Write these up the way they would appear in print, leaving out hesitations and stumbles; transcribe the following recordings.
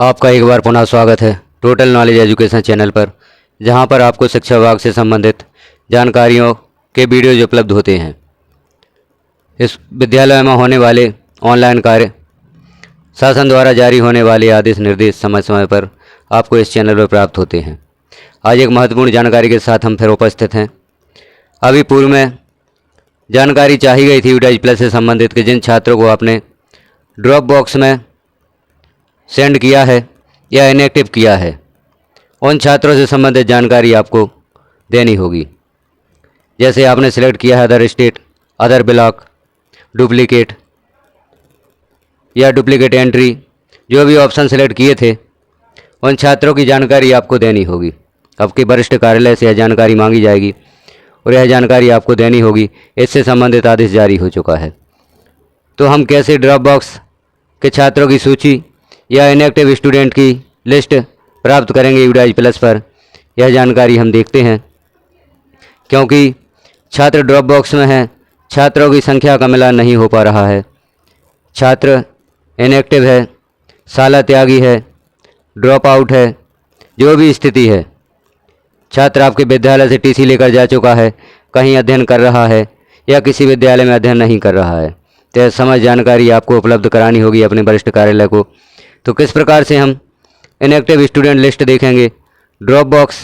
आपका एक बार पुनः स्वागत है टोटल नॉलेज एजुकेशन चैनल पर, जहां पर आपको शिक्षा विभाग से संबंधित जानकारियों के वीडियोज उपलब्ध होते हैं। इस विद्यालय में होने वाले ऑनलाइन कार्य, शासन द्वारा जारी होने वाले आदेश निर्देश समय समय पर आपको इस चैनल पर प्राप्त होते हैं। आज एक महत्वपूर्ण जानकारी के साथ हम फिर उपस्थित हैं। अभी पूर्व में जानकारी चाही गई थी यूडाइज प्लस से संबंधित कि जिन छात्रों को आपने ड्रॉप बॉक्स में सेंड किया है या इनएक्टिव किया है, उन छात्रों से संबंधित जानकारी आपको देनी होगी। जैसे आपने सिलेक्ट किया है other state, other block, duplicate या डुप्लीकेट एंट्री, जो भी ऑप्शन सेलेक्ट किए थे, उन छात्रों की जानकारी आपको देनी होगी। आपके वरिष्ठ कार्यालय से यह जानकारी मांगी जाएगी और यह जानकारी आपको देनी होगी। इससे संबंधित आदेश जारी हो चुका है। तो हम कैसे ड्रॉप बॉक्स के छात्रों की सूची या इनएक्टिव स्टूडेंट की लिस्ट प्राप्त करेंगे यूडाइज प्लस पर, यह जानकारी हम देखते हैं। क्योंकि छात्र ड्रॉप बॉक्स में हैं, छात्रों की संख्या का मिलान नहीं हो पा रहा है। छात्र इनएक्टिव है, साला त्यागी है, ड्रॉप आउट है, जो भी स्थिति है, छात्र आपके विद्यालय से टीसी लेकर जा चुका है, कहीं अध्ययन कर रहा है या किसी विद्यालय में अध्ययन नहीं कर रहा है, तो यह समझ जानकारी आपको उपलब्ध करानी होगी अपने वरिष्ठ कार्यालय को। तो किस प्रकार से हम इनएक्टिव स्टूडेंट लिस्ट देखेंगे, ड्रॉप बॉक्स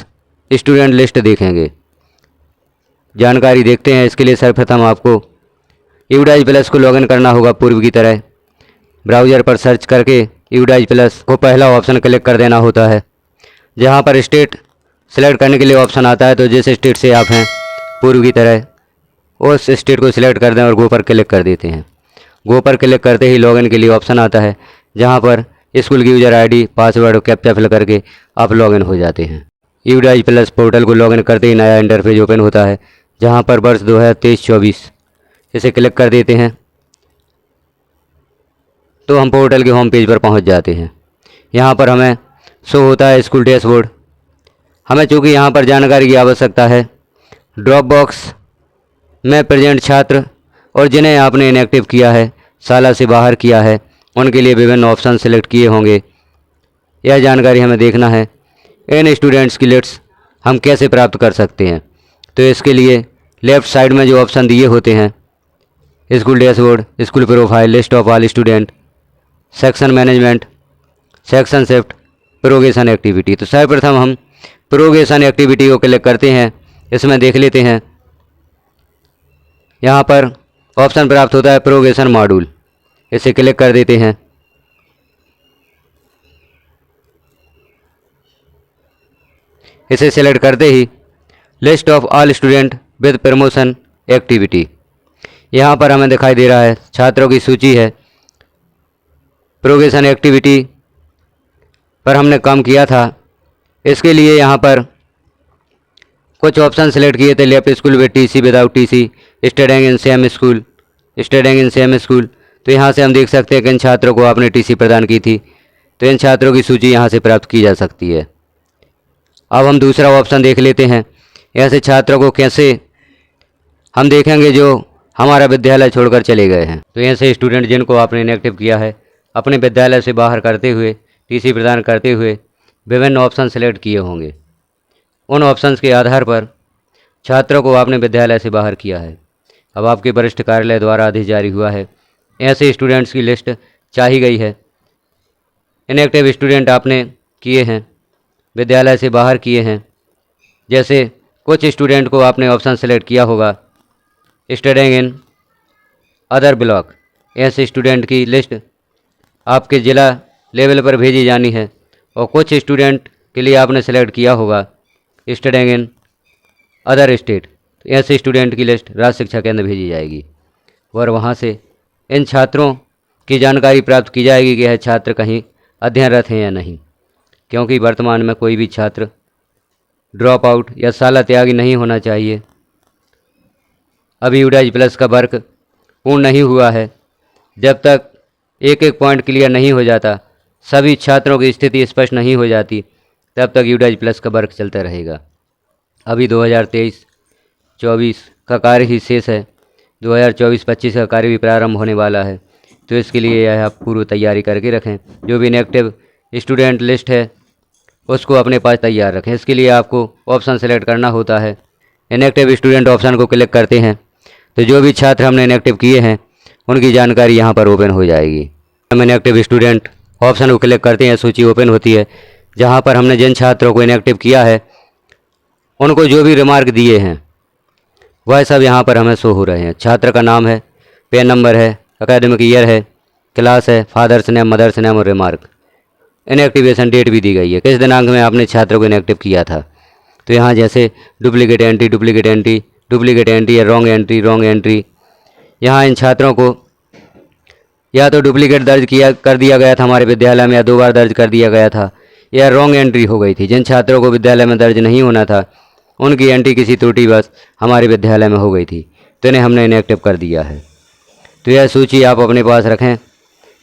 स्टूडेंट लिस्ट देखेंगे, जानकारी देखते हैं। इसके लिए सर्वप्रथम आपको यूडाइज प्लस को लॉगिन करना होगा। पूर्व की तरह ब्राउज़र पर सर्च करके यूडाइज प्लस को पहला ऑप्शन क्लिक कर देना होता है। जहां पर स्टेट सेलेक्ट करने के लिए ऑप्शन आता है, तो जिस स्टेट से आप हैं पूर्व की तरह उस स्टेट को सिलेक्ट कर दें और गो पर क्लिक कर देते हैं। गो पर क्लिक करते ही लॉगिन के लिए ऑप्शन आता है, जहां पर स्कूल की यूज़र आईडी, पासवर्ड और कैप्चा फिल करके आप लॉगिन हो जाते हैं। यूडाइज प्लस पोर्टल को लॉगिन करते ही नया इंटरफेस ओपन होता है, जहां पर वर्ष 2023-24 इसे क्लिक कर देते हैं तो हम पोर्टल के होम पेज पर पहुंच जाते हैं। यहां पर हमें शो होता है स्कूल डैशबोर्ड। हमें चूँकि यहां पर जानकारी की आवश्यकता है, ड्रॉप बॉक्स में प्रेजेंट छात्र और जिन्हें आपने इनएक्टिव किया है, साला से बाहर किया है, उनके लिए विभिन्न ऑप्शन सेलेक्ट किए होंगे। यह जानकारी हमें देखना है। इन स्टूडेंट्स की लिस्ट हम कैसे प्राप्त कर सकते हैं, तो इसके लिए लेफ़्ट साइड में जो ऑप्शन दिए होते हैं, school dashboard, school profile, list of all student, section management, section shift, progression activity. तो सर्वप्रथम हम प्रोग्रेशन एक्टिविटी को क्लिक करते हैं। इसमें देख लेते हैं, यहाँ पर ऑप्शन प्राप्त होता है प्रोग्रेशन मॉड्यूल, इसे क्लिक कर देते हैं। इसे सेलेक्ट करते ही list of all student with promotion activity, यहाँ पर हमें दिखाई दे रहा है छात्रों की सूची है। प्रोग्रेशन एक्टिविटी पर हमने काम किया था, इसके लिए यहाँ पर कुछ ऑप्शन सेलेक्ट किए थे। Left school with TC, without TC, studying in same school, studying in same school. तो यहाँ से हम देख सकते हैं कि इन छात्रों को आपने टीसी प्रदान की थी, तो इन छात्रों की सूची यहाँ से प्राप्त की जा सकती है। अब हम दूसरा ऑप्शन देख लेते हैं, ऐसे छात्रों को कैसे हम देखेंगे जो हमारा विद्यालय छोड़कर चले गए हैं। तो ऐसे स्टूडेंट जिनको आपने इनएक्टिव किया है, अपने विद्यालय से बाहर करते हुए, टीसी प्रदान करते हुए विभिन्न ऑप्शन सेलेक्ट किए होंगे। उन ऑप्शंस के आधार पर छात्रों को आपने विद्यालय से बाहर किया है। अब आपके वरिष्ठ कार्यालय द्वारा आदेश जारी हुआ है, ऐसे स्टूडेंट्स की लिस्ट चाही गई है। इनएक्टिव स्टूडेंट आपने किए हैं, विद्यालय से बाहर किए हैं। जैसे कुछ स्टूडेंट को आपने ऑप्शन सेलेक्ट किया होगा स्टडिंग इन अदर ब्लॉक, ऐसे स्टूडेंट की लिस्ट आपके ज़िला लेवल पर भेजी जानी है। और कुछ स्टूडेंट के लिए आपने सेलेक्ट किया होगा स्टडिंग इन अदर स्टेट, ऐसे स्टूडेंट की लिस्ट राज्य शिक्षा केंद्र भेजी जाएगी और वहाँ से इन छात्रों की जानकारी प्राप्त की जाएगी कि यह छात्र कहीं अध्ययनरत हैं या नहीं। क्योंकि वर्तमान में कोई भी छात्र ड्रॉप आउट या साला त्यागी नहीं होना चाहिए। अभी यूडाइज प्लस का वर्क पूर्ण नहीं हुआ है। जब तक एक एक पॉइंट क्लियर नहीं हो जाता, सभी छात्रों की स्थिति स्पष्ट नहीं हो जाती, तब तक यूडाइज प्लस का वर्क चलता रहेगा। अभी 2023-24 का कार्य ही शेष है, 2024-25 का कार्य भी प्रारंभ होने वाला है। तो इसके लिए यह आप पूर्व तैयारी करके रखें। जो भी इनएक्टिव स्टूडेंट लिस्ट है उसको अपने पास तैयार रखें। इसके लिए आपको ऑप्शन सेलेक्ट करना होता है। इनएक्टिव स्टूडेंट ऑप्शन को क्लिक करते हैं तो जो भी छात्र हमने इनएक्टिव किए हैं उनकी जानकारी यहाँ पर ओपन हो जाएगी। हम इनएक्टिव स्टूडेंट ऑप्शन को क्लिक करते हैं, सूची ओपन होती है जहाँ पर हमने जिन छात्रों को इनएक्टिव किया है उनको जो भी रिमार्क दिए हैं वह सब यहाँ पर हमें शो हो रहे हैं। छात्र का नाम है, पेन नंबर है, एकेडमिक ईयर है, क्लास है, फादर्स नेम, मदर्स नेम और रिमार्क। इनएक्टिवेशन डेट भी दी गई है, किस दिनांक में आपने छात्र को इनएक्टिव किया था। तो यहाँ जैसे duplicate entry, duplicate entry, duplicate entry या रॉन्ग एंट्री, रॉन्ग एंट्री। यहाँ इन छात्रों को या तो डुप्लीकेट दर्ज कर दिया गया था हमारे विद्यालय में, या 2 बार दर्ज कर दिया गया था, या रॉन्ग एंट्री हो गई थी। जिन छात्रों को विद्यालय में दर्ज नहीं होना था उनकी एंट्री किसी त्रुटि बस हमारे विद्यालय में हो गई थी तो इन्हें हमने इनएक्टिव कर दिया है। तो यह सूची आप अपने पास रखें,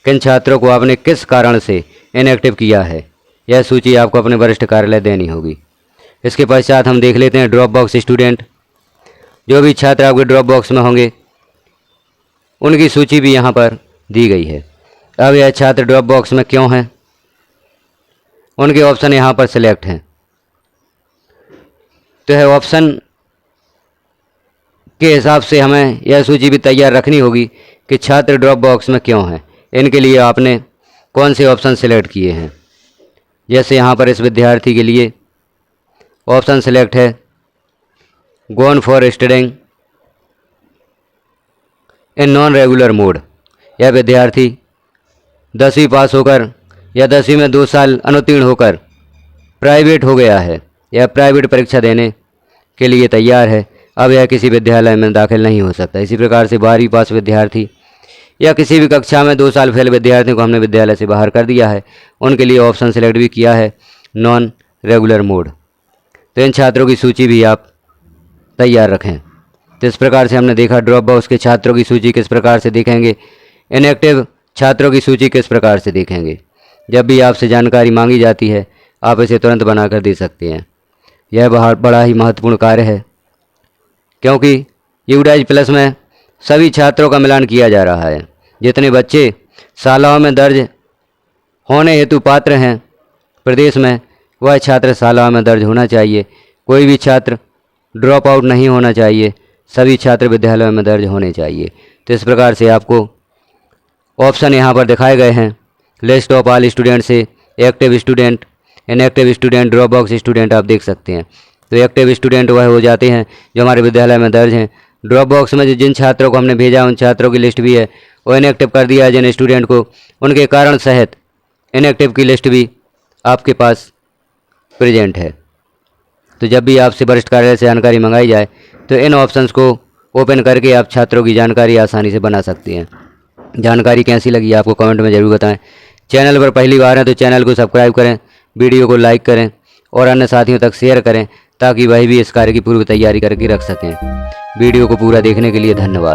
किन छात्रों को आपने किस कारण से इनएक्टिव किया है। यह सूची आपको अपने वरिष्ठ कार्यालय देनी होगी। इसके पश्चात हम देख लेते हैं ड्रॉप बॉक्स स्टूडेंट। जो भी छात्र आपके ड्रॉप बॉक्स में होंगे उनकी सूची भी यहाँ पर दी गई है। अब यह छात्र ड्रॉप बॉक्स में क्यों हैं, उनके ऑप्शन यहाँ पर सिलेक्ट हैं। तो है ऑप्शन के हिसाब से हमें यह सूची भी तैयार रखनी होगी कि छात्र ड्रॉप बॉक्स में क्यों हैं। इनके लिए आपने कौन से ऑप्शन सेलेक्ट किए हैं। जैसे यहाँ पर इस विद्यार्थी के लिए ऑप्शन सेलेक्ट है gone for studying in non regular mode. यह विद्यार्थी 10वीं पास होकर या 10वीं में 2 साल अनुत्तीर्ण होकर प्राइवेट हो गया है या प्राइवेट परीक्षा देने के लिए तैयार है। अब यह किसी विद्यालय में दाखिल नहीं हो सकता। इसी प्रकार से 12वीं पास विद्यार्थी या किसी भी कक्षा में 2 साल फेल विद्यार्थियों को हमने विद्यालय से बाहर कर दिया है, उनके लिए ऑप्शन सेलेक्ट भी किया है नॉन रेगुलर मोड। तो इन छात्रों की सूची भी आप तैयार रखें। तो इस प्रकार से हमने देखा ड्रॉप बॉक्स के छात्रों की सूची किस प्रकार से देखेंगे, इनएक्टिव छात्रों की सूची किस प्रकार से देखेंगे। जब भी आपसे जानकारी मांगी जाती है आप इसे तुरंत बनाकर दे सकते हैं। यह बड़ा ही महत्वपूर्ण कार्य है क्योंकि यूडाइज प्लस में सभी छात्रों का मिलान किया जा रहा है। जितने बच्चे शालाओं में दर्ज होने हेतु पात्र हैं प्रदेश में, वह छात्र शालाओं में दर्ज होना चाहिए। कोई भी छात्र ड्रॉप आउट नहीं होना चाहिए, सभी छात्र विद्यालयों में दर्ज होने चाहिए। तो इस प्रकार से आपको ऑप्शन यहाँ पर दिखाए गए हैं। लिस्ट ऑफ ऑल स्टूडेंट से active student, inactive student, drop box student आप देख सकते हैं। तो एक्टिव स्टूडेंट वह हो जाते हैं जो हमारे विद्यालय में दर्ज हैं। ड्रॉप बॉक्स में जिन छात्रों को हमने भेजा उन छात्रों की लिस्ट भी है, वो इनएक्टिव कर दिया है जिन स्टूडेंट को, उनके कारण सहित इनएक्टिव की लिस्ट भी आपके पास प्रेजेंट है। तो जब भी आपसे वरिष्ठ कार्यालय से जानकारी मंगाई जाए तो इन ऑप्शंस को ओपन करके आप छात्रों की जानकारी आसानी से बना सकते हैं। जानकारी कैसी लगी आपको कमेंट में ज़रूर बताएं। चैनल पर पहली बार है तो चैनल को सब्सक्राइब करें, वीडियो को लाइक करें और अन्य साथियों तक शेयर करें ताकि वह भी इस कार्य की पूर्व तैयारी करके रख सकें। वीडियो को पूरा देखने के लिए धन्यवाद।